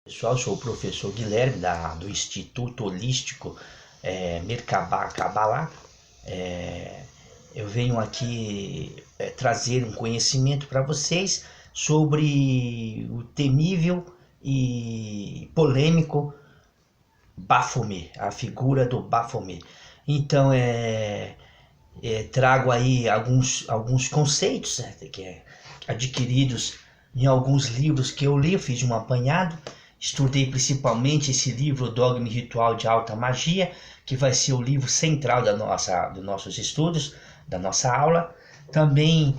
Pessoal, sou o professor Guilherme do Instituto Holístico Merkabah Kabbalah. Eu venho aqui trazer um conhecimento para vocês sobre o temível e polêmico Baphomet, a figura do Baphomet. Então, trago aí alguns conceitos, né, adquiridos em alguns livros que eu li, fiz um apanhado. Estudei principalmente esse livro, Dogma e Ritual de Alta Magia, que vai ser o livro central dos nossos estudos, da nossa aula. Também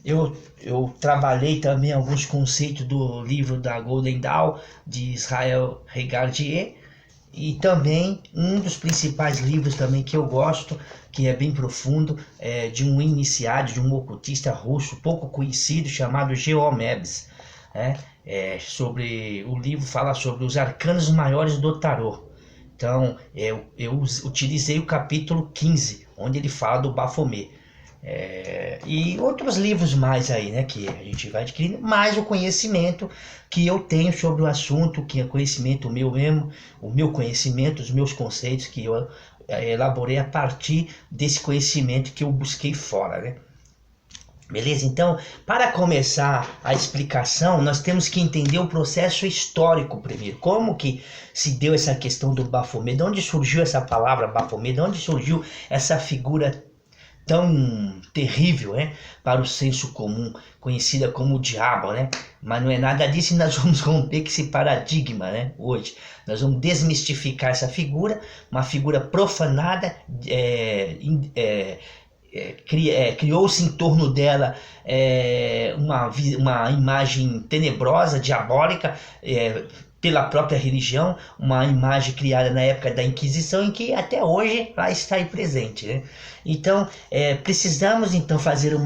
eu trabalhei também alguns conceitos do livro da Golden Dawn, de Israel Regardie, e também um dos principais livros também que eu gosto, que é bem profundo, de um iniciado, de um ocultista russo pouco conhecido, chamado Geomebs. Sobre o livro fala sobre os arcanos maiores do tarô. Então eu utilizei o capítulo 15, onde ele fala do Baphomet. E outros livros mais aí, né, que a gente vai adquirindo, mais o conhecimento que eu tenho sobre o assunto, que é conhecimento meu mesmo, o meu conhecimento, os meus conceitos que eu elaborei a partir desse conhecimento que eu busquei fora, né? Beleza? Então, para começar a explicação, nós temos que entender o processo histórico primeiro. Como que se deu essa questão do Baphomet? De onde surgiu essa palavra Baphomet? De onde surgiu essa figura tão terrível, né, para o senso comum, conhecida como o diabo, né? Mas não é nada disso, e nós vamos romper esse paradigma, né, hoje. Nós vamos desmistificar essa figura, uma figura profanada, criou-se em torno dela uma imagem tenebrosa, diabólica, pela própria religião, uma imagem criada na época da Inquisição, em que até hoje ela está aí presente, né? Então, precisamos então fazer um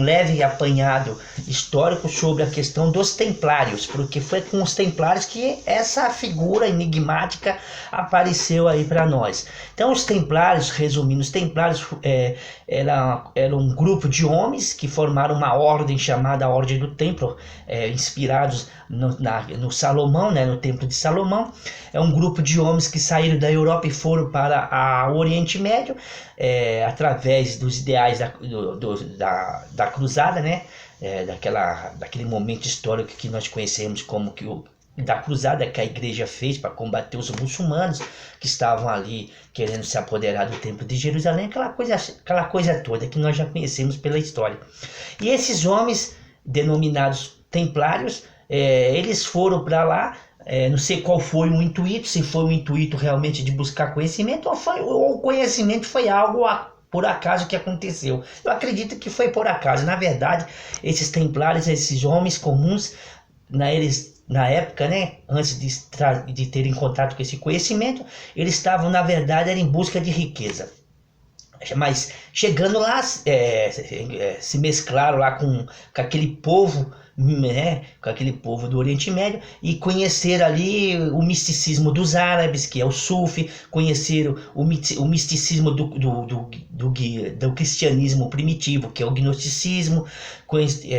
leve apanhado histórico sobre a questão dos templários, porque foi com os templários que essa figura enigmática apareceu aí para nós. Então os templários, resumindo, os templários era um grupo de homens que formaram uma ordem chamada Ordem do Templo, inspirados no Salomão, né, no Templo de Salomão. É um grupo de homens que saíram da Europa e foram para o Oriente Médio, através dos ideais da cruzada, né? Daquele momento histórico que nós conhecemos como da cruzada que a igreja fez para combater os muçulmanos que estavam ali querendo se apoderar do templo de Jerusalém, aquela coisa toda que nós já conhecemos pela história. E esses homens, denominados templários, eles foram para lá. Não sei qual foi o intuito, se foi o intuito realmente de buscar conhecimento, ou o conhecimento foi algo por acaso que aconteceu. Eu acredito que foi por acaso. Na verdade, esses templários, esses homens comuns, na época, né, antes de terem contato com esse conhecimento, eles estavam, na verdade, em busca de riqueza. Mas chegando lá, se mesclaram lá com aquele povo, né, com aquele povo do Oriente Médio, e conheceram ali o misticismo dos árabes, que é o Sufi, conheceram o misticismo do cristianismo primitivo, que é o gnosticismo,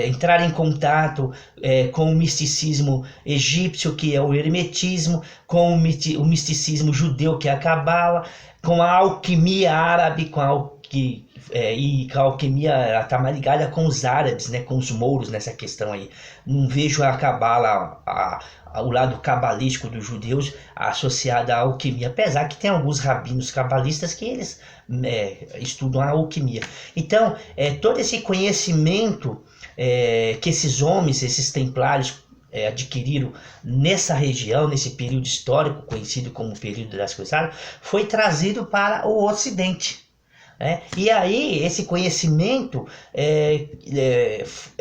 entraram em contato com o misticismo egípcio, que é o hermetismo, com o misticismo judeu, que é a Cabala, com a alquimia árabe, e a alquimia está mais ligada com os árabes, né, com os mouros nessa questão aí. Não vejo a cabala, o lado cabalístico dos judeus associado à alquimia, apesar que tem alguns rabinos cabalistas que eles estudam a alquimia. Então, todo esse conhecimento que esses homens, esses templários, adquiriram nessa região, nesse período histórico conhecido como o período das Cruzadas, foi trazido para o Ocidente. E aí esse conhecimento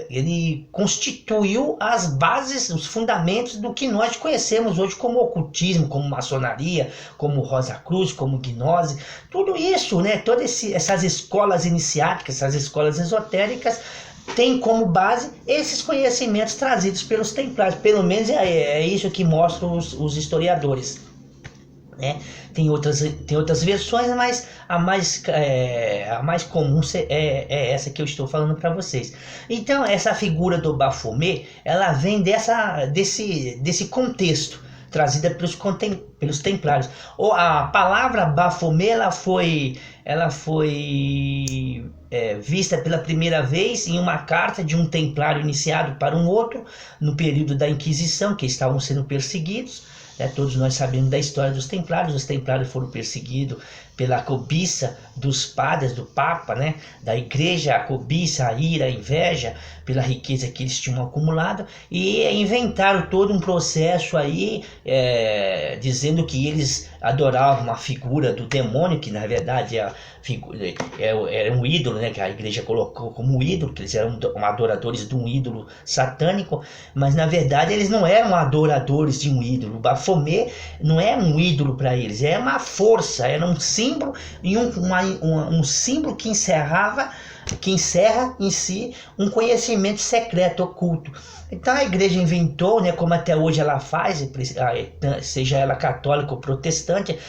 ele constituiu as bases, os fundamentos do que nós conhecemos hoje como ocultismo, como maçonaria, como Rosa Cruz, como gnose, tudo isso, né? Todas essas escolas iniciáticas, essas escolas esotéricas tem como base esses conhecimentos trazidos pelos templários. Pelo menos é isso que mostram os historiadores. né? Tem outras versões, mas a mais comum é essa que eu estou falando para vocês. Então, essa figura do Baphomet, ela vem desse contexto trazida pelos templários. A palavra Baphomet, ela foi vista pela primeira vez em uma carta de um templário iniciado para um outro no período da Inquisição, que estavam sendo perseguidos. Todos nós sabemos da história dos templários. Os templários foram perseguidos pela cobiça dos padres, do Papa, né? Da igreja, a cobiça, a ira, a inveja pela riqueza que eles tinham acumulado, e inventaram todo um processo aí, dizendo que eles adoravam uma figura do demônio, que na verdade era um ídolo, né? Que a igreja colocou como ídolo, que eles eram adoradores de um ídolo satânico, mas na verdade eles não eram adoradores de um ídolo. O Baphomet não é um ídolo para eles, é uma força, era um símbolo, e um símbolo que encerra em si um conhecimento secreto, oculto. Então a igreja inventou, né, como até hoje ela faz, seja ela católica ou protestante,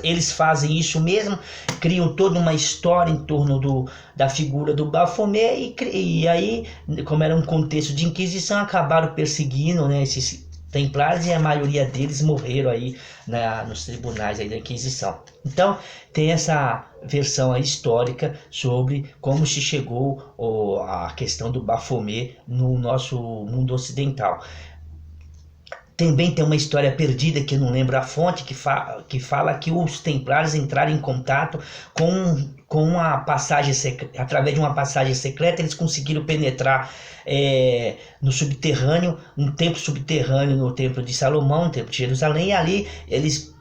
eles fazem isso mesmo, criam toda uma história em torno da figura do Baphomet, e aí, como era um contexto de Inquisição, acabaram perseguindo, né, esses templários, e a maioria deles morreram aí nos tribunais aí da Inquisição. Então tem essa versão aí histórica sobre como se chegou a questão do Baphomet no nosso mundo ocidental. Também tem uma história perdida, que eu não lembro a fonte, que fala que os templários entraram em contato com a passagem secreta. Através de uma passagem secreta, eles conseguiram penetrar no subterrâneo, um templo subterrâneo, no templo de Salomão, no templo de Jerusalém, e ali eles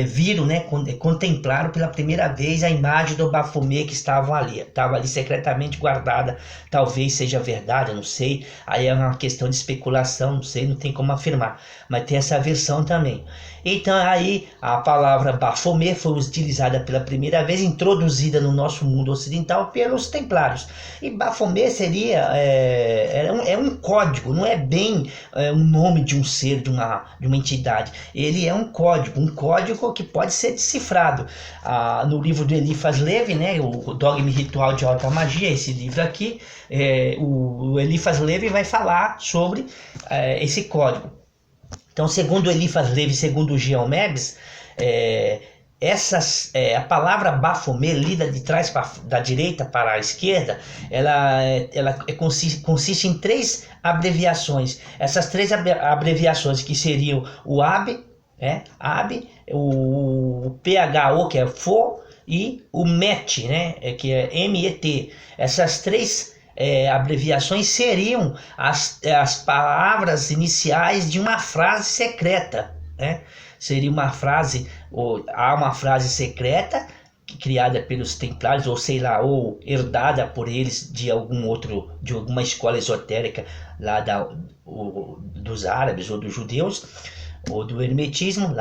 viram, né, contemplaram pela primeira vez a imagem do Baphomet que estava ali secretamente guardada. Talvez seja verdade, eu não sei, aí é uma questão de especulação, não sei, não tem como afirmar, mas tem essa versão também. Então aí a palavra Baphomet foi utilizada pela primeira vez, introduzida no nosso mundo ocidental pelos templários. E Baphomet seria um código, não é bem um nome de um ser, de uma entidade. Ele é um código que pode ser decifrado. No livro do Eliphas Levi, né, o Dogma e Ritual de Alta Magia, esse livro aqui, o Eliphas Levi vai falar sobre esse código. Então, segundo Eliphas Levi, segundo o Geomebs, a palavra Baphomet, lida de trás da direita para a esquerda, ela consiste em 3 abreviações. Essas 3 abreviações, que seriam o AB, o PHO, que é FO, e o MET, né, que é MET. Essas 3 abreviações seriam as palavras iniciais de uma frase secreta, né? Seria uma frase, há uma frase secreta criada pelos templários, ou sei lá, ou herdada por eles de alguma escola esotérica lá dos árabes ou dos judeus, ou do hermetismo,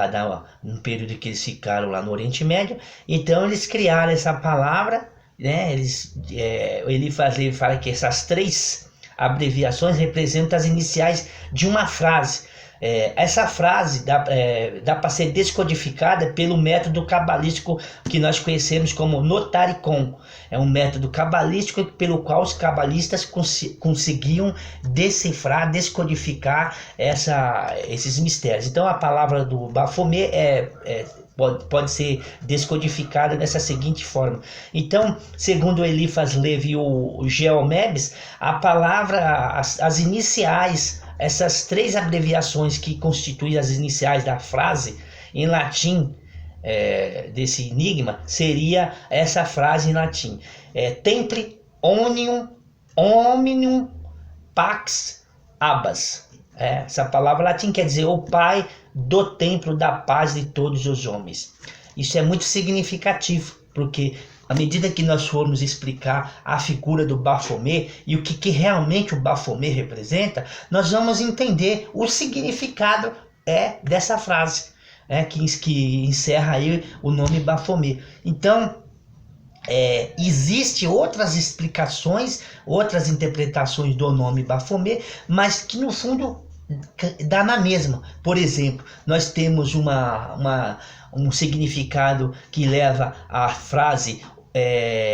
no período que eles ficaram lá no Oriente Médio. Então eles criaram essa palavra, né? Ele fala que essas 3 abreviações representam as iniciais de uma frase. Essa frase dá para ser descodificada pelo método cabalístico que nós conhecemos como Notaricon. É um método cabalístico pelo qual os cabalistas conseguiam decifrar, descodificar esses mistérios. Então a palavra do Baphomet pode ser descodificada dessa seguinte forma. Então, segundo Eliphas Levi e o Geomebs, a palavra, as iniciais, essas 3 abreviações que constituem as iniciais da frase em latim, desse enigma, seria essa frase em latim: Templi Omnium Pax Abbas. Essa palavra latim quer dizer o Pai do templo da paz de todos os homens. Isso é muito significativo, porque à medida que nós formos explicar a figura do Baphomet e o que realmente o Baphomet representa, nós vamos entender o significado dessa frase, que encerra aí o nome Baphomet. Então, existem outras explicações, outras interpretações do nome Baphomet, mas que no fundo dá na mesma. Por exemplo, nós temos um significado que leva à frase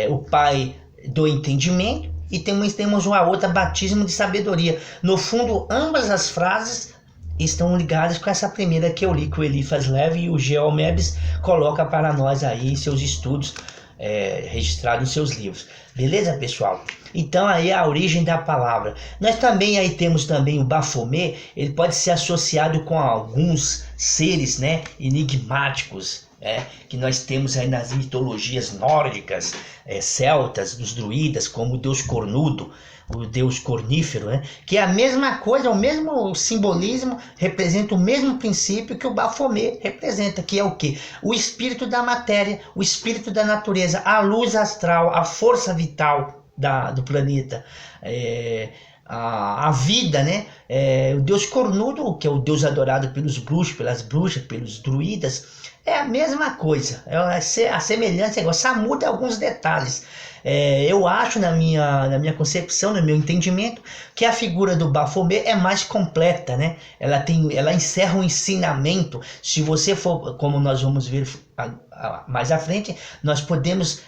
o Pai do entendimento, e temos uma outra, batismo de sabedoria. No fundo, ambas as frases estão ligadas com essa primeira que eu li, que o Eliphas Levi e o G.O. Mebs coloca para nós aí em seus estudos, registrados em seus livros. Beleza, pessoal? Então aí é a origem da palavra. Nós também aí temos também o Baphomet. Ele pode ser associado com alguns seres, né, enigmáticos, que nós temos aí nas mitologias nórdicas, celtas, dos druidas, como o deus cornudo, o deus cornífero, né? Que é a mesma coisa, o mesmo simbolismo, representa o mesmo princípio que o Baphomet representa, que é o quê? O espírito da matéria, o espírito da natureza, a luz astral, a força vital do planeta, a vida, né? O deus cornudo, que é o deus adorado pelos bruxos, pelas bruxas, pelos druidas, é a mesma coisa, a semelhança é igual, só muda alguns detalhes. Eu acho, na minha concepção, no meu entendimento, que a figura do Baphomet é mais completa, né? Ela encerra um ensinamento. Se você for, como nós vamos ver mais à frente, nós podemos...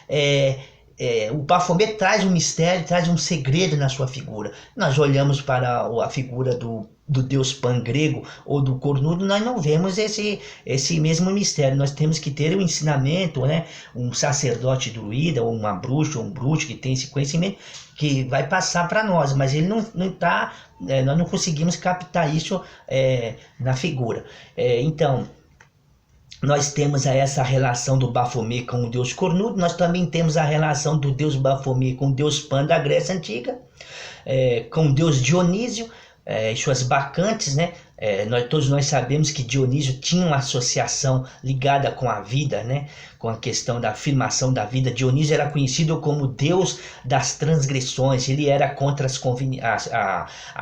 o Baphomet traz um mistério, traz um segredo na sua figura. Nós olhamos para a figura do deus Pan grego ou do cornudo, nós não vemos esse mesmo mistério. Nós temos que ter um ensinamento, né? Um sacerdote druida, ou uma bruxa, ou um bruxo que tem esse conhecimento, que vai passar para nós, mas ele não está, nós não conseguimos captar isso na figura. Então, nós temos essa relação do Baphomet com o deus cornudo. Nós também temos a relação do deus Baphomet com o deus Pan da Grécia Antiga, com o deus Dionísio, e suas bacantes, né? Todos nós sabemos que Dionísio tinha uma associação ligada com a vida, né? Com a questão da afirmação da vida. Dionísio era conhecido como deus das transgressões. Ele era contra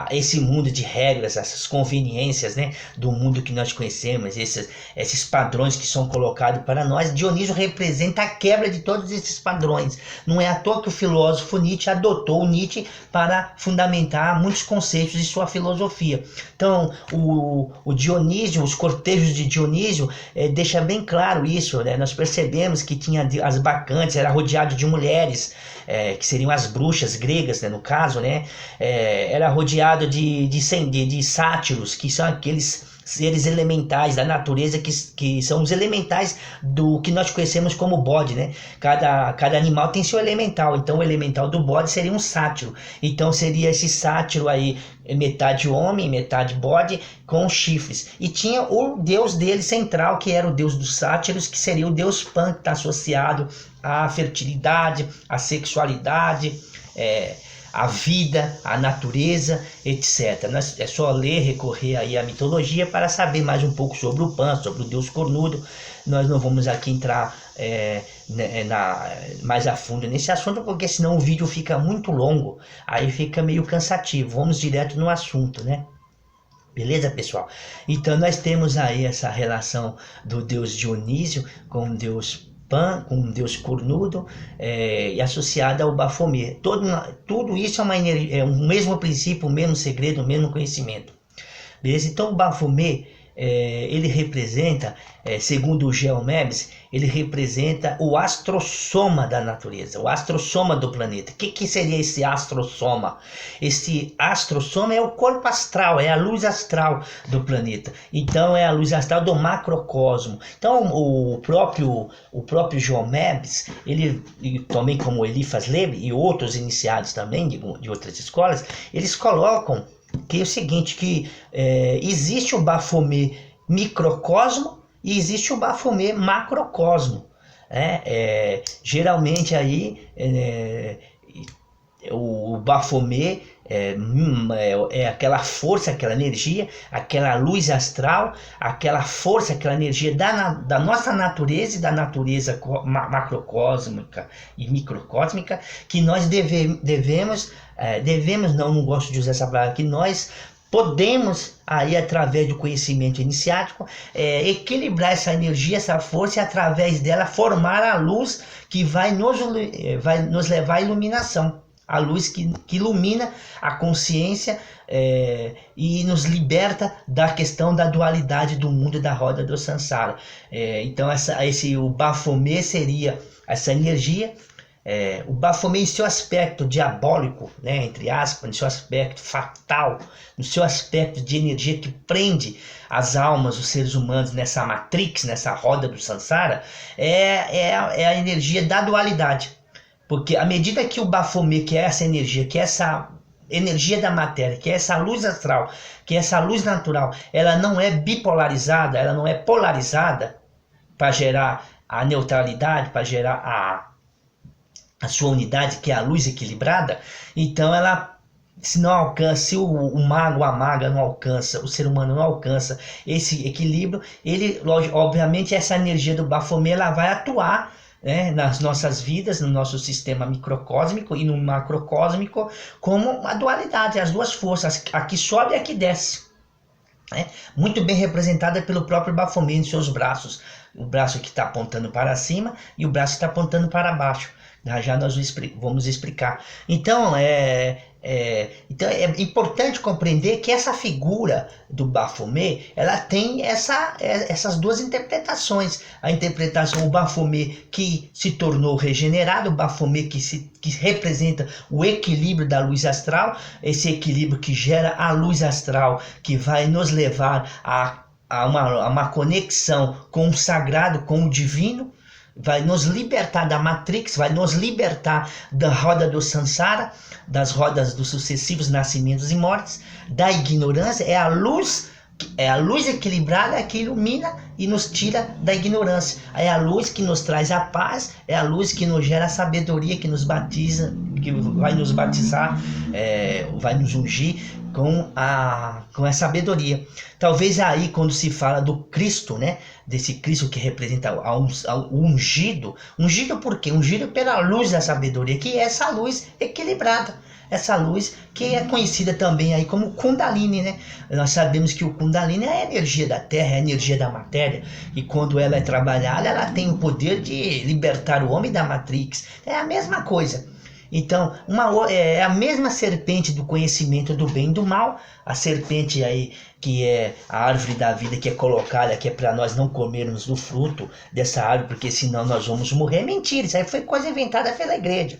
esse mundo de regras, essas conveniências, né? Do mundo que nós conhecemos, esses padrões que são colocados para nós. Dionísio representa a quebra de todos esses padrões. Não é à toa que o filósofo Nietzsche adotou o Nietzsche para fundamentar muitos conceitos de sua filosofia. Então, o Dionísio, os cortejos de Dionísio, deixa bem claro isso, né? Nós percebemos que tinha as bacantes, era rodeado de mulheres, que seriam as bruxas gregas, né, no caso, né? Era rodeado de sátiros, que são aqueles seres elementais da natureza, que são os elementais do que nós conhecemos como bode, né? Cada animal tem seu elemental, então o elemental do bode seria um sátiro. Então seria esse sátiro aí, metade homem, metade bode, com chifres. E tinha o deus dele central, que era o deus dos sátiros, que seria o deus Pan, que está associado à fertilidade, à sexualidade, a vida, a natureza, etc. É só ler, recorrer aí à mitologia para saber mais um pouco sobre o Pan, sobre o deus cornudo. Nós não vamos aqui entrar mais a fundo nesse assunto, porque senão o vídeo fica muito longo, aí fica meio cansativo. Vamos direto no assunto, né? Beleza, pessoal? Então nós temos aí essa relação do deus Dionísio com o deus Pan, com um deus cornudo, e associada ao Baphomet. Tudo isso é um mesmo princípio, o mesmo segredo, o mesmo conhecimento. Beleza? Então o Baphomet, ele representa, segundo o G.O. Mebs, ele representa o astrosoma da natureza, o astrosoma do planeta. O que seria esse astrosoma? Esse astrosoma é o corpo astral, é a luz astral do planeta. Então é a luz astral do macrocosmo. Então o próprio G.O. Mebs, ele também, como Eliphas Levi e outros iniciados também de outras escolas, eles colocam que é o seguinte, que existe o Baphomet microcosmo e existe o Baphomet macrocosmo. Geralmente aí o Baphomet é aquela força, aquela energia, aquela luz astral, aquela força, aquela energia da nossa natureza e da natureza macrocósmica e microcósmica, que nós devemos, não gosto de usar essa palavra, que nós podemos, aí através do conhecimento iniciático, equilibrar essa energia, essa força, e através dela formar a luz que vai nos levar à iluminação. A luz que ilumina a consciência e nos liberta da questão da dualidade do mundo e da roda do Sansara. Então o Baphomet seria essa energia. O Baphomet, em seu aspecto diabólico, né, entre aspas, no seu aspecto fatal, no seu aspecto de energia que prende as almas, os seres humanos nessa matrix, nessa roda do Sansara, é a energia da dualidade. Porque à medida que o Baphomet, que é essa energia da matéria, que é essa luz astral, que é essa luz natural, ela não é bipolarizada, ela não é polarizada para gerar a neutralidade, para gerar a sua unidade, que é a luz equilibrada, então ela, se não alcança, se o mago, a maga não alcança, o ser humano não alcança esse equilíbrio, ele, obviamente, essa energia do Baphomet, ela vai atuar, né, nas nossas vidas, no nosso sistema microcósmico e no macrocósmico, como a dualidade, as duas forças, a que sobe e a que desce. Muito bem representada pelo próprio Baphomet em seus braços, o braço que está apontando para cima e o braço que está apontando para baixo. Já nós vamos explicar. Então então é importante compreender que essa figura do Baphomet, ela tem essas duas interpretações. A interpretação, o Baphomet que se tornou regenerado, o Baphomet que representa o equilíbrio da luz astral, esse equilíbrio que gera a luz astral, que vai nos levar a uma conexão com o sagrado, com o divino, vai nos libertar da Matrix, vai nos libertar da roda do Sansara, das rodas dos sucessivos nascimentos e mortes, da ignorância. É a luz equilibrada que ilumina e nos tira da ignorância. É a luz que nos traz a paz, é a luz que nos gera a sabedoria, que nos batiza, que vai nos batizar, vai nos ungir com a sabedoria. Talvez aí, quando se fala do Cristo, né, desse Cristo que representa o ungido por quê? Ungido pela luz da sabedoria, que é essa luz equilibrada, essa luz que é conhecida também aí como Kundalini, né? Nós sabemos que o Kundalini é a energia da terra, é a energia da matéria, e quando ela é trabalhada, ela tem o poder de libertar o homem da Matrix. É a mesma coisa. Então, é a mesma serpente do conhecimento do bem e do mal, a serpente aí que é a árvore da vida, que é colocada, que é para nós não comermos do fruto dessa árvore, porque senão nós vamos morrer. Mentira, isso aí foi coisa inventada pela igreja.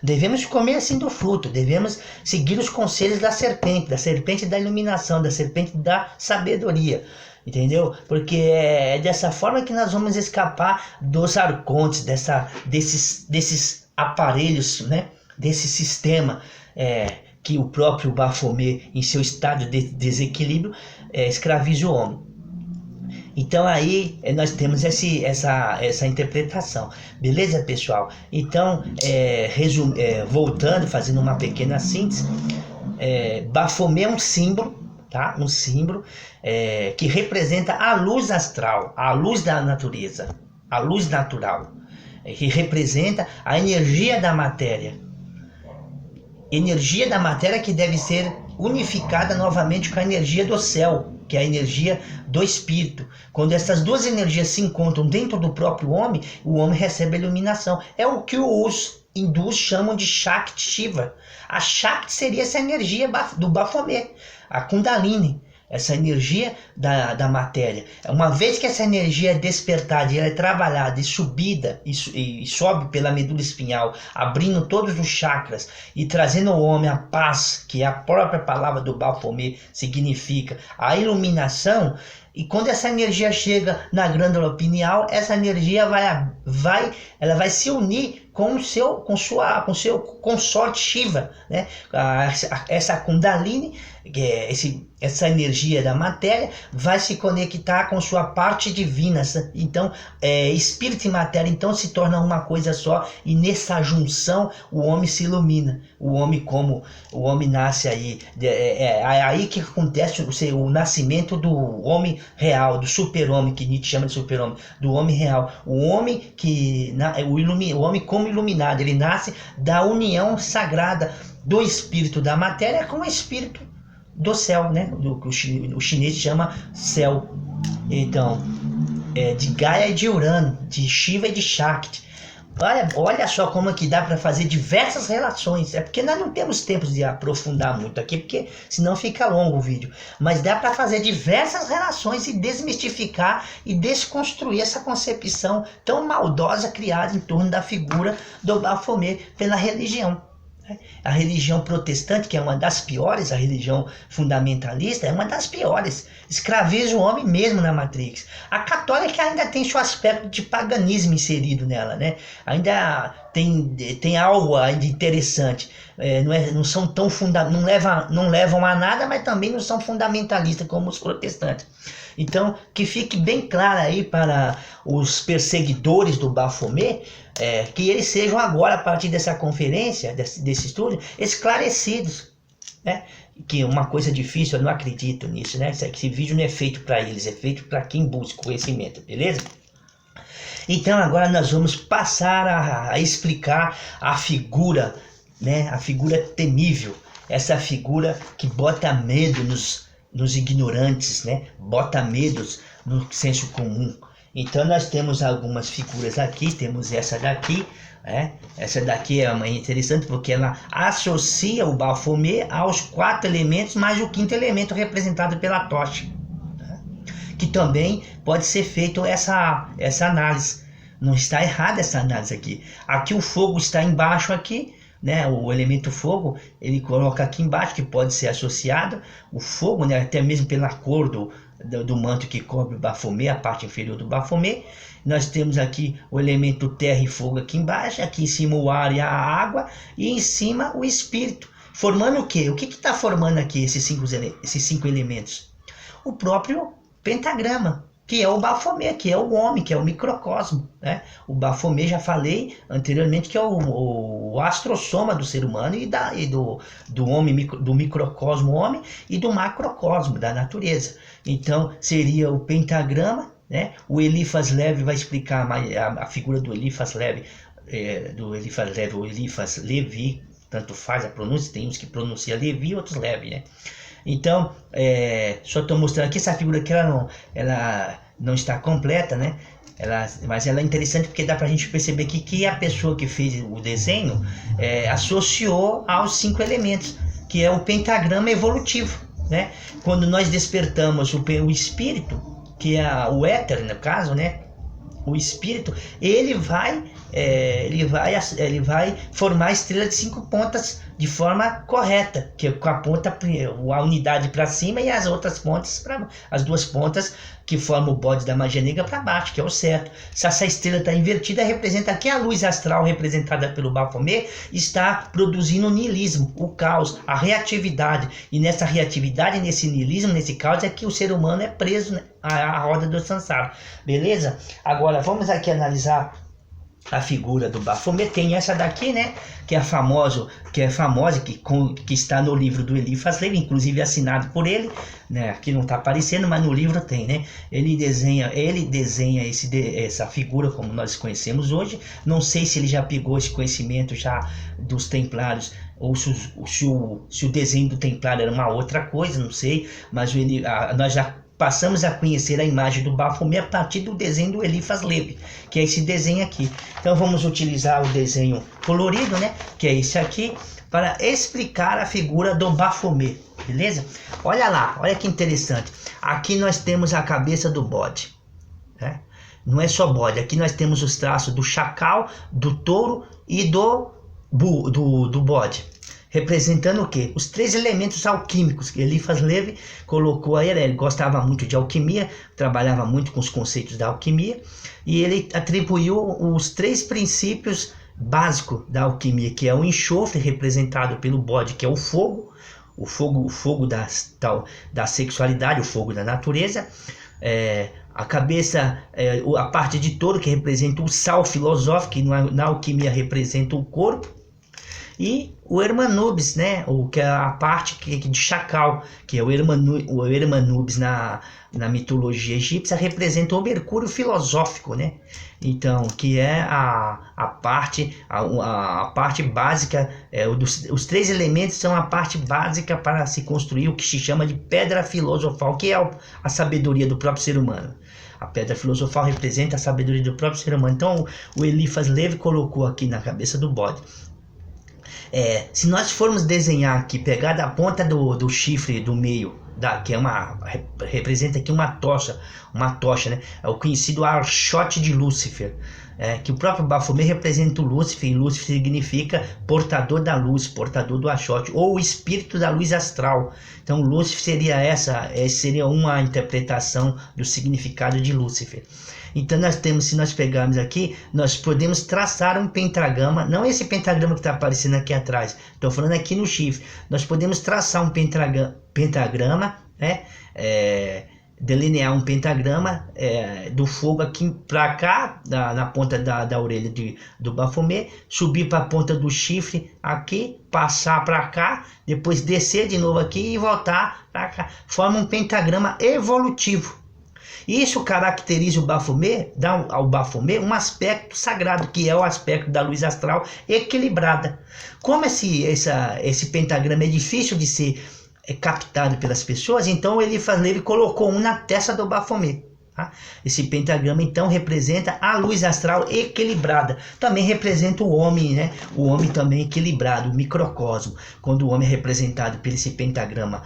Devemos comer assim do fruto, devemos seguir os conselhos da serpente da iluminação, da serpente da sabedoria. Entendeu? Porque é dessa forma que nós vamos escapar dos arcontes, desses aparelhos, né? Desse sistema que o próprio Baphomet, em seu estado de desequilíbrio, escraviza o homem. Então aí nós temos essa interpretação, beleza, pessoal? Então, voltando, fazendo uma pequena síntese, Baphomet é um símbolo, tá? Um símbolo que representa a luz astral, a luz da natureza, a luz natural, que representa a energia da matéria que deve ser unificada novamente com a energia do céu, que é a energia do espírito. Quando essas duas energias se encontram dentro do próprio homem, o homem recebe a iluminação. É o que os hindus chamam de Shakti Shiva. A Shakti seria essa energia do Baphomet, a Kundalini, essa energia da matéria. Uma vez que essa energia é despertada e ela é trabalhada e subida e sobe pela medula espinhal, abrindo todos os chakras e trazendo ao homem a paz, que é a própria palavra do Baphomet, significa a iluminação. E quando essa energia chega na glândula pineal, essa energia vai se unir com o seu consorte Shiva, né? Essa Kundalini, essa energia da matéria, vai se conectar com sua parte divina. Então, espírito e matéria então se tornam uma coisa só, e nessa junção o homem se ilumina. O homem nasce aí, aí que acontece o nascimento do homem real, do super-homem, que Nietzsche chama de super-homem, do homem real. O homem o homem como iluminado, ele nasce da união sagrada do espírito da matéria com o espírito do céu, né? O chinês chama céu. Então, de Gaia e de Urano, de Shiva e de Shakti. Olha só como é que dá para fazer diversas relações. É porque nós não temos tempo de aprofundar muito aqui, porque senão fica longo o vídeo. Mas dá para fazer diversas relações e desmistificar e desconstruir essa concepção tão maldosa criada em torno da figura do Baphomet pela religião. A religião protestante, que é uma das piores, a religião fundamentalista, é uma das piores. Escraviza o homem mesmo na Matrix. A católica ainda tem seu aspecto de paganismo inserido nela, né? Ainda tem algo ainda interessante. Não são tão não levam a nada, mas também não são fundamentalistas como os protestantes. Então, que fique bem claro aí para os perseguidores do Baphomet, que eles sejam agora, a partir dessa conferência, desse estudo, esclarecidos, né? Que uma coisa difícil, eu não acredito nisso, né? Esse vídeo não é feito para eles, é feito para quem busca conhecimento, beleza? Então agora nós vamos passar a explicar a figura, né? A figura temível, essa figura que bota medo nos ignorantes, né? Bota medos no senso comum. Então nós temos algumas figuras aqui, temos essa daqui, né? Essa daqui é interessante porque ela associa o Baphomet aos 4 elementos mais o 5º elemento representado pela tocha, né? Que também pode ser feito essa análise. Não está errada essa análise aqui. Aqui o fogo está embaixo aqui, né? O elemento fogo, ele coloca aqui embaixo, que pode ser associado o fogo, né? Até mesmo pela cor do manto que cobre o Baphomet, a parte inferior do Baphomet. Nós temos aqui o elemento terra e fogo aqui embaixo, aqui em cima o ar e a água, e em cima o espírito. Formando o quê? O que está formando aqui esses 5 elementos? O próprio pentagrama, que é o Baphomet, que é o homem, que é o microcosmo, né? O Baphomet, já falei anteriormente, que é o astrosoma do ser humano do homem, do microcosmo homem e do macrocosmo da natureza. Então seria o pentagrama, né? O Eliphas Levi vai explicar a figura do Eliphas Levi, ou Eliphas Levi, tanto faz a pronúncia, tem uns que pronunciam Levi e outros Levi, né? Então, só estou mostrando aqui essa figura que ela não está completa, né? Mas ela é interessante porque dá para a gente perceber que a pessoa que fez o desenho associou aos 5 elementos, que é o pentagrama evolutivo, né? Quando nós despertamos o espírito, que é o éter, no caso, né? O espírito, ele vai formar a estrela de 5 pontas de forma correta, que é com a unidade para cima e as outras pontas, as 2 pontas que formam o bode da magia negra para baixo, que é o certo. Se essa estrela está invertida, representa que a luz astral representada pelo Baphomet está produzindo o niilismo, o caos, a reatividade. E nessa reatividade, nesse niilismo, nesse caos, é que o ser humano é preso, né, à roda do samsara. Beleza? Agora vamos aqui analisar a figura do Baphomet. Tem essa daqui, né, que é famosa, que está no livro do Eliphas Levi, inclusive assinado por ele, né? Aqui não está aparecendo, mas no livro tem, né? Ele desenha essa figura como nós conhecemos hoje. Não sei se ele já pegou esse conhecimento já dos templários, ou se o desenho do templário era uma outra coisa, não sei, mas nós já passamos a conhecer a imagem do Baphomet a partir do desenho do Eliphas Levi, que é esse desenho aqui. Então vamos utilizar o desenho colorido, né, que é esse aqui, para explicar a figura do Baphomet, beleza? Olha lá, olha que interessante. Aqui nós temos a cabeça do bode, né? Não é só bode, aqui nós temos os traços do chacal, do touro e do bode. Representando o quê? Os 3 elementos alquímicos que Eliphas Levi colocou aí. Ele gostava muito de alquimia, trabalhava muito com os conceitos da alquimia, e ele atribuiu os 3 princípios básicos da alquimia, que é o enxofre, representado pelo bode, que é o fogo da sexualidade, o fogo da natureza, a cabeça, a parte de touro, que representa o sal filosófico, que na alquimia representa o corpo, e o Hermanubis, né, que é a parte de chacal, que é o Hermanubis na mitologia egípcia, representa o Mercúrio filosófico, né? Então, que é a parte básica, os 3 elementos são a parte básica para se construir o que se chama de pedra filosofal, que é a sabedoria do próprio ser humano. A pedra filosofal representa a sabedoria do próprio ser humano. Então o Eliphas Levi colocou aqui na cabeça do bode. Se nós formos desenhar aqui, pegar da ponta do chifre do meio, que representa aqui uma tocha, né? É o conhecido archote de Lúcifer, que o próprio Baphomet representa o Lúcifer, e Lúcifer significa portador da luz, portador do archote, ou o espírito da luz astral. Então Lúcifer seria uma interpretação do significado de Lúcifer. Então se nós pegarmos aqui, nós podemos traçar um pentagrama, não esse pentagrama que está aparecendo aqui atrás, estou falando aqui no chifre. Nós podemos traçar um pentagrama, né? Delinear um pentagrama do fogo aqui para cá, na ponta da orelha do Baphomet, subir para a ponta do chifre aqui, passar para cá, depois descer de novo aqui e voltar para cá. Forma um pentagrama evolutivo. Isso caracteriza o Baphomet, dá ao Baphomet um aspecto sagrado, que é o aspecto da luz astral equilibrada. Como esse pentagrama é difícil de ser captado pelas pessoas, então ele colocou um na testa do Baphomet. Tá? Esse pentagrama então representa a luz astral equilibrada. Também representa o homem, né? O homem também equilibrado, o microcosmo. Quando o homem é representado por esse pentagrama,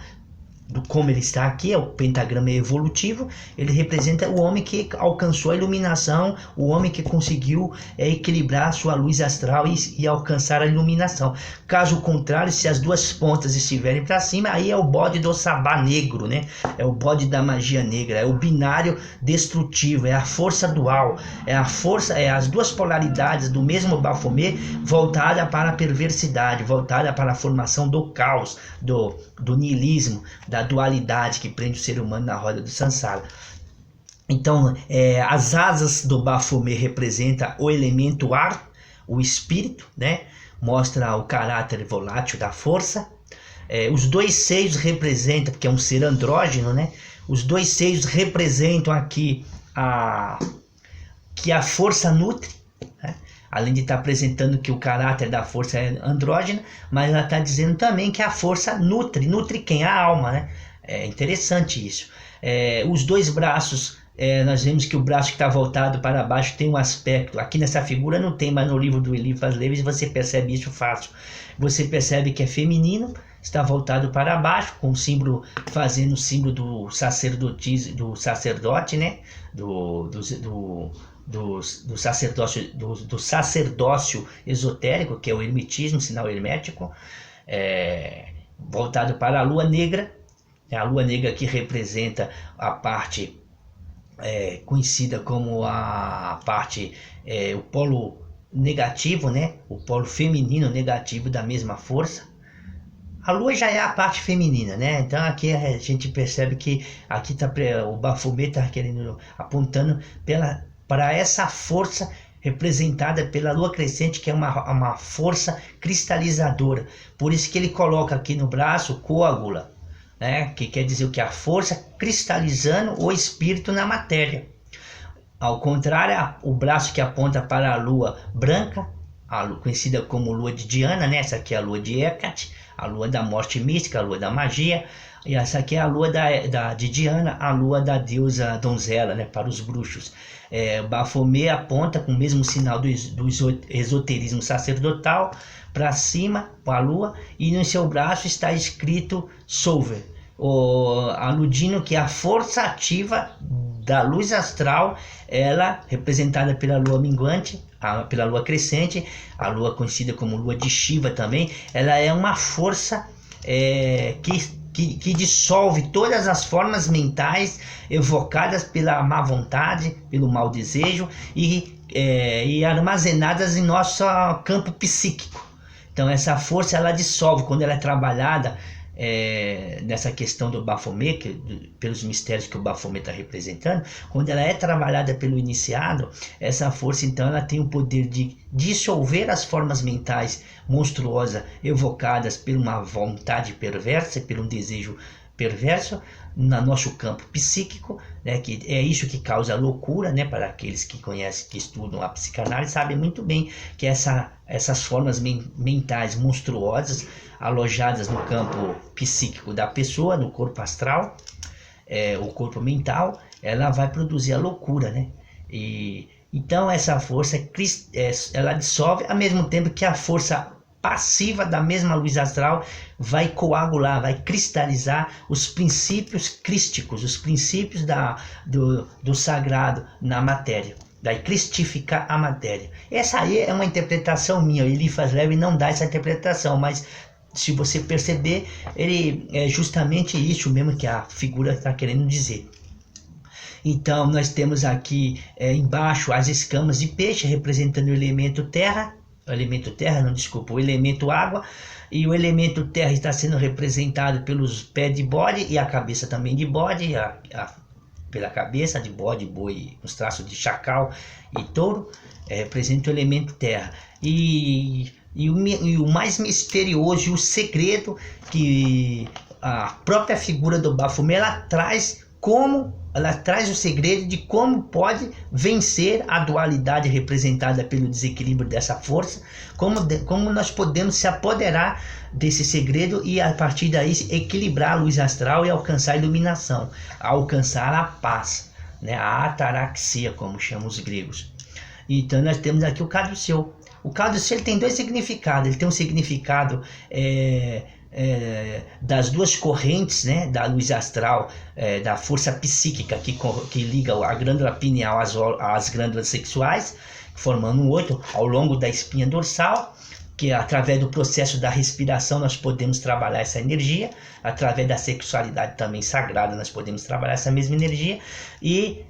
como ele está aqui, o pentagrama evolutivo, ele representa o homem que alcançou a iluminação, o homem que conseguiu equilibrar a sua luz astral e alcançar a iluminação. Caso contrário, se as duas pontas estiverem para cima, aí é o bode do sabá negro, né? É o bode da magia negra, é o binário destrutivo, é a força dual, é as duas polaridades do mesmo Baphomet voltada para a perversidade, voltada para a formação do caos, do niilismo, da dualidade que prende o ser humano na roda do Sansara. Então, as asas do Baphomet representam o elemento ar, o espírito, né? Mostra o caráter volátil da força. Os dois seios representam, porque é um ser andrógeno, né? Os dois seios representam aqui que a força nutre, né? Além de estar apresentando que o caráter da força é andrógena, mas ela está dizendo também que a força nutre quem? A alma, né? É interessante isso. Os dois braços, nós vemos que o braço que está voltado para baixo tem um aspecto, aqui nessa figura não tem, mas no livro do Eliphas Levi você percebe isso fácil. Você percebe que é feminino, está voltado para baixo, com o símbolo, fazendo o símbolo do sacerdote, né? Do sacerdócio esotérico, que é o hermetismo, sinal hermético, voltado para a lua negra. A lua negra que representa a parte conhecida como o polo negativo, né? O polo feminino negativo da mesma força. A lua já é a parte feminina, né? Então aqui a gente percebe que aqui o Baphomet está apontando para essa força representada pela lua crescente, que é uma força cristalizadora. Por isso que ele coloca aqui no braço coágula, né? Que quer dizer o que? A força cristalizando o espírito na matéria. Ao contrário, o braço que aponta para a lua branca, conhecida como lua de Diana, né? Essa aqui é a lua de Hecate, a lua da morte mística, a lua da magia. E essa aqui é a lua de Diana, a lua da deusa donzela, né? Para os bruxos. Baphomet aponta com o mesmo sinal do esoterismo sacerdotal para cima, para a lua, e no seu braço está escrito Solver, aludindo que a força ativa da luz astral, ela representada pela lua minguante, pela lua crescente, a lua conhecida como lua de Shiva também, ela é uma força que dissolve todas as formas mentais evocadas pela má vontade, pelo mau desejo e armazenadas em nosso campo psíquico. Então essa força ela dissolve quando ela é trabalhada nessa questão do Baphomet, pelos mistérios que o Baphomet está representando. Quando ela é trabalhada pelo iniciado, essa força então ela tem o poder de dissolver as formas mentais monstruosas evocadas por uma vontade perversa, por um desejo perverso no nosso campo psíquico, né, que é isso que causa loucura, né, para aqueles que conhecem, que estudam a psicanálise, sabem muito bem que essas formas mentais monstruosas alojadas no campo psíquico da pessoa, no corpo astral, o corpo mental, ela vai produzir a loucura, né? Então essa força ela dissolve, ao mesmo tempo que a força passiva da mesma luz astral vai coagular, vai cristalizar os princípios crísticos, os princípios do sagrado na matéria. Vai cristificar a matéria. Essa aí é uma interpretação minha. Eliphas Levi não dá essa interpretação, mas se você perceber, ele é justamente isso mesmo que a figura está querendo dizer. Então nós temos aqui embaixo as escamas de peixe representando o elemento terra, o elemento água, e o elemento terra está sendo representado pelos pés de bode e a cabeça também de bode, pela cabeça de bode, boi, os traços de chacal e touro, representa o elemento terra. E o mais misterioso e o segredo que a própria figura do Baphomet ela traz o segredo de como pode vencer a dualidade representada pelo desequilíbrio dessa força, como nós podemos se apoderar desse segredo e a partir daí equilibrar a luz astral e alcançar a iluminação, alcançar a paz, né? A ataraxia, como chamam os gregos. Então nós temos aqui o caduceu. O caduceu tem dois significados. Ele tem um significado das duas correntes, né, da luz astral, da força psíquica que liga a glândula pineal às glândulas sexuais, formando um oito ao longo da espinha dorsal, que através do processo da respiração nós podemos trabalhar essa energia, através da sexualidade também sagrada nós podemos trabalhar essa mesma energia, e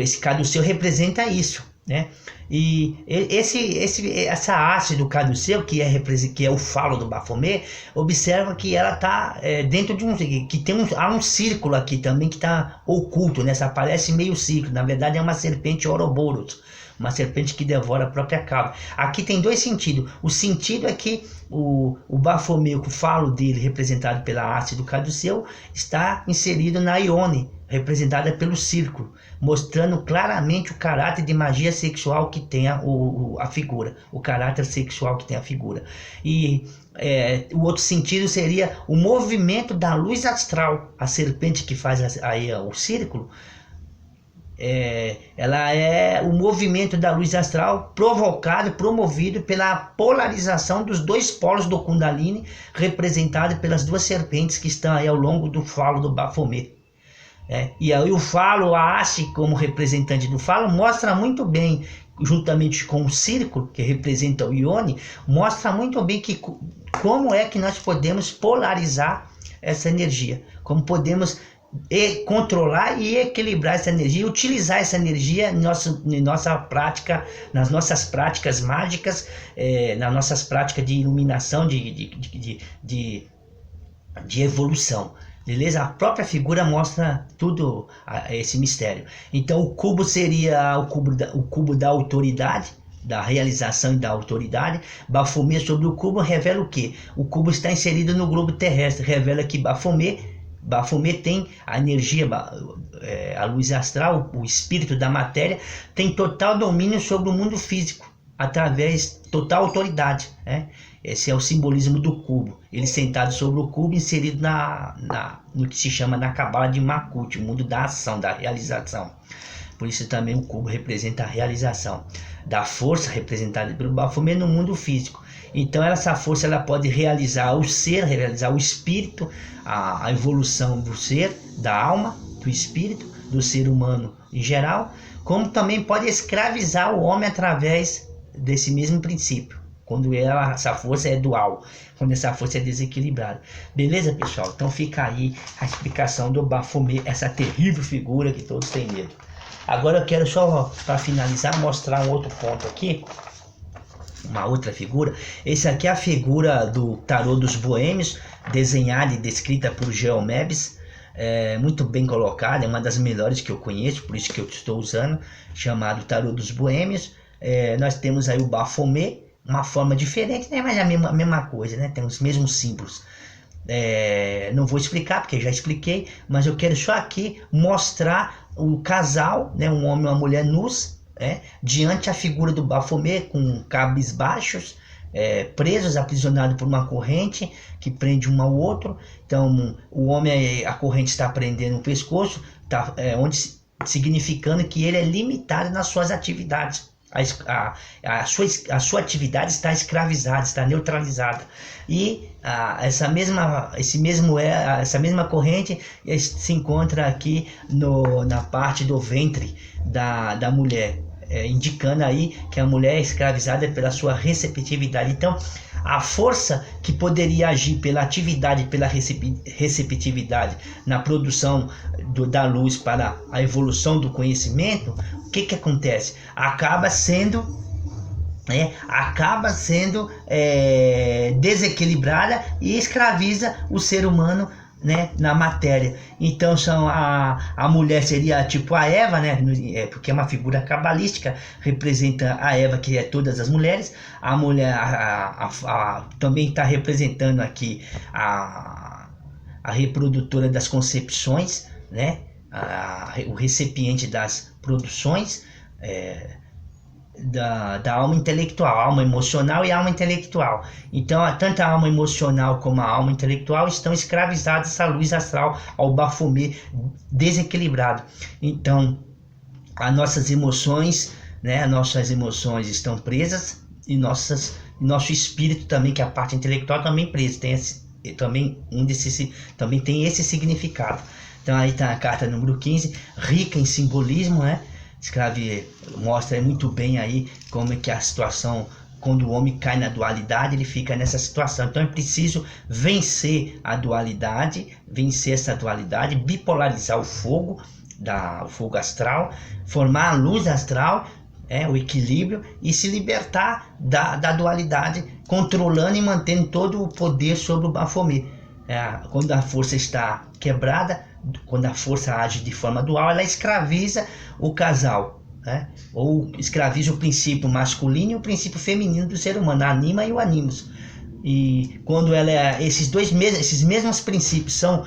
esse caduceu representa isso, né? E essa haste do caduceu, que é o falo do Baphomet, observa que ela está dentro de há um círculo aqui também que está oculto, né? Parece meio círculo, na verdade é uma serpente Ouroboros, uma serpente que devora a própria cauda. Aqui tem dois sentidos. O sentido é que o Baphomet, o falo dele, representado pela haste do caduceu, está inserido na Ione, representada pelo círculo, mostrando claramente o caráter de magia sexual que tem a figura, o caráter sexual que tem a figura. E o outro sentido seria o movimento da luz astral, a serpente que faz aí o círculo, ela é o movimento da luz astral promovido pela polarização dos dois polos do Kundalini, representado pelas duas serpentes que estão aí ao longo do falo do Baphomet. E aí o falo, a haste como representante do falo, mostra muito bem, juntamente com o círculo, que representa o Ione, mostra muito bem como é que nós podemos polarizar essa energia, como podemos controlar e equilibrar essa energia, utilizar essa energia em nossa prática, nas nossas práticas mágicas, nas nossas práticas de iluminação, de evolução. Beleza? A própria figura mostra tudo esse mistério. Então o cubo seria o cubo da autoridade, da realização e da autoridade. Baphomet sobre o cubo revela o quê? O cubo está inserido no globo terrestre, revela que Baphomet tem a energia, a luz astral, o espírito da matéria, tem total domínio sobre o mundo físico, através total autoridade, né? Esse é o simbolismo do cubo. Ele sentado sobre o cubo, inserido no que se chama na Cabala de Makut, o mundo da ação, da realização. Por isso também o cubo representa a realização da força representada pelo Baphomet no mundo físico. Então essa força ela pode realizar o ser, realizar o espírito, a evolução do ser, da alma, do espírito, do ser humano em geral, como também pode escravizar o homem através desse mesmo princípio, quando essa força é dual, quando essa força é desequilibrada. Beleza, pessoal? Então fica aí a explicação do Baphomet, essa terrível figura que todos têm medo. Agora eu quero só, para finalizar, mostrar um outro ponto aqui, uma outra figura. Esse aqui é a figura do Tarô dos Boêmios, desenhada e descrita por Geomebs, muito bem colocada, é uma das melhores que eu conheço, por isso que eu estou usando, chamado Tarô dos Boêmios. Nós temos aí o Baphomet, uma forma diferente, né? Mas é a mesma coisa, né? Tem os mesmos símbolos. Não vou explicar, porque já expliquei, mas eu quero só aqui mostrar o casal, né? Um homem e uma mulher nus, diante a figura do Baphomet, com cabisbaixos, presos, aprisionados por uma corrente que prende um ao outro. Então o homem, a corrente está prendendo o pescoço, significando que ele é limitado nas suas atividades. A sua atividade está escravizada, está neutralizada. E essa mesma corrente se encontra aqui na parte do ventre da mulher, indicando aí que a mulher é escravizada pela sua receptividade. Então, a força que poderia agir pela atividade, pela receptividade na produção da luz para a evolução do conhecimento, o que acontece? Acaba sendo desequilibrada e escraviza o ser humano, né, na matéria. Então a mulher seria tipo a Eva, né, porque é uma figura cabalística, representa a Eva, que é todas as mulheres. A mulher também está representando aqui a reprodutora das concepções, né, o recipiente das produções, da alma intelectual, alma emocional e alma intelectual. Então, tanto a alma emocional como a alma intelectual estão escravizadas à luz astral, ao Baphomet desequilibrado. Então, as nossas emoções estão presas, e nosso espírito também, que é a parte intelectual, também preso. Também tem esse significado. Então aí está a carta número 15, rica em simbolismo, né? Mostra muito bem aí como é que a situação, quando o homem cai na dualidade, ele fica nessa situação. Então é preciso vencer essa dualidade, bipolarizar o fogo astral, formar a luz astral, o equilíbrio, e se libertar da dualidade, controlando e mantendo todo o poder sobre o Baphomet. Quando a força está quebrada, quando a força age de forma dual, ela escraviza o casal, né? Ou escraviza o princípio masculino e o princípio feminino do ser humano, a anima e o animus. E quando esses mesmos princípios são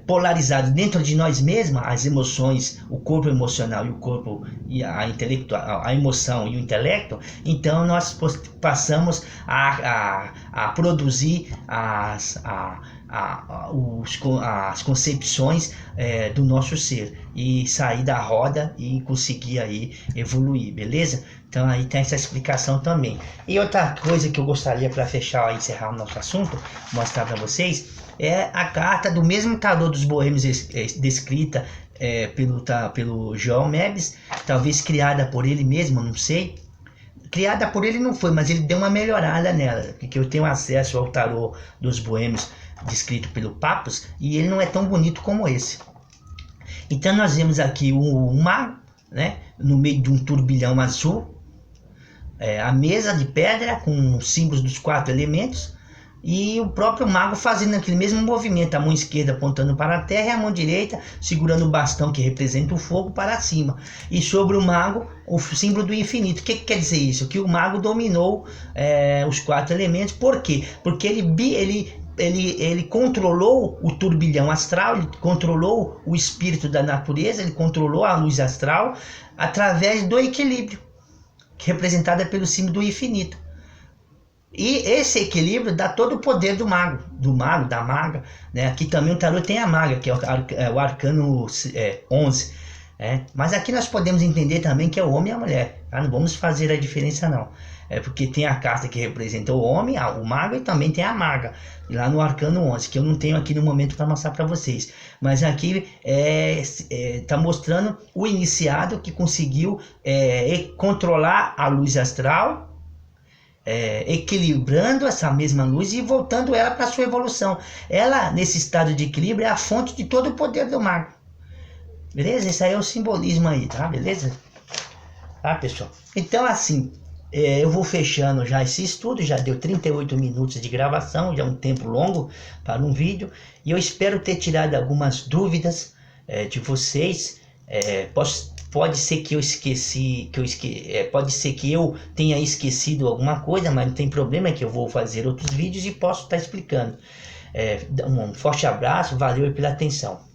polarizados dentro de nós mesmos, as emoções, o corpo emocional e o corpo e a emoção e o intelecto, então nós passamos a produzir as concepções do nosso ser, e sair da roda e conseguir aí evoluir, beleza? Então aí tem essa explicação também. E outra coisa que eu gostaria, para fechar e encerrar o nosso assunto, mostrar para vocês, é a carta do mesmo tarô dos boêmios, descrita pelo João Mebes, talvez criada por ele mesmo, não sei. Criada por ele não foi, mas ele deu uma melhorada nela, porque eu tenho acesso ao tarô dos boêmios descrito pelo Papus, e ele não é tão bonito como esse. Então nós vemos aqui um mago, né, no meio de um turbilhão azul, a mesa de pedra com os símbolos dos 4 elementos, e o próprio mago fazendo aquele mesmo movimento, a mão esquerda apontando para a terra e a mão direita segurando o bastão que representa o fogo para cima. E sobre o mago, o símbolo do infinito. O que quer dizer isso? Que o mago dominou os 4 elementos. Por quê? Porque ele controlou o turbilhão astral, ele controlou o espírito da natureza, ele controlou a luz astral através do equilíbrio, que é representada pelo símbolo do infinito. E esse equilíbrio dá todo o poder do mago, da maga, né? Aqui também o tarô tem a maga, que é o arcano 11. Mas aqui nós podemos entender também que é o homem e a mulher, tá? Não vamos fazer a diferença não. Porque tem a carta que representa o homem, o mago, e também tem a maga, lá no arcano 11, que eu não tenho aqui no momento para mostrar para vocês. Mas aqui está mostrando o iniciado que conseguiu controlar a luz astral, equilibrando essa mesma luz e voltando ela para sua evolução. Ela, nesse estado de equilíbrio, é a fonte de todo o poder do mago. Beleza? Esse aí é o simbolismo aí, tá? Beleza? Tá, pessoal? Então, assim, eu vou fechando já esse estudo. Já deu 38 minutos de gravação, já é um tempo longo para um vídeo, e eu espero ter tirado algumas dúvidas de vocês. Pode ser que pode ser que eu tenha esquecido alguma coisa, mas não tem problema, que eu vou fazer outros vídeos e posso estar explicando. Um forte abraço, valeu pela atenção.